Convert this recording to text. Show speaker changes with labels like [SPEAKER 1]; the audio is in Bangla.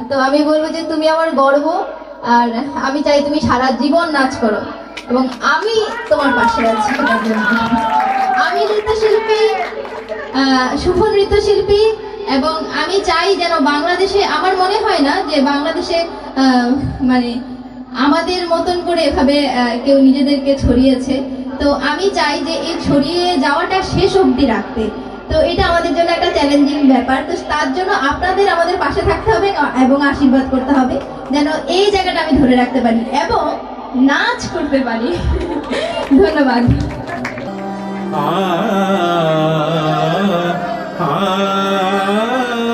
[SPEAKER 1] তো আমি বলবো যে তুমি আমার গর্ব, আর আমি চাই তুমি সারা জীবন নাচ করো এবং আমি তোমার পাশে আছি সেটার জন্য। আমি নৃত্যশিল্পী, শুভ নৃত্যশিল্পী, এবং আমি চাই যেন বাংলাদেশে, আমার মনে হয় না যে বাংলাদেশে মানে আমাদের মতন করে এভাবে কেউ নিজেদেরকে ছড়িয়েছে। তো আমি চাই যে এই ছড়িয়ে যাওয়াটা শেষ অবধি রাখতে। তো এটা আমাদের জন্য একটা চ্যালেঞ্জিং ব্যাপার। তো তার জন্য আপনাদের আমাদের পাশে থাকতে হবে এবং আশীর্বাদ করতে হবে যেন এই জায়গাটা আমি ধরে রাখতে পারি এবং নাচ করতে পারি। ধন্যবাদ।
[SPEAKER 2] ah, ah, ah.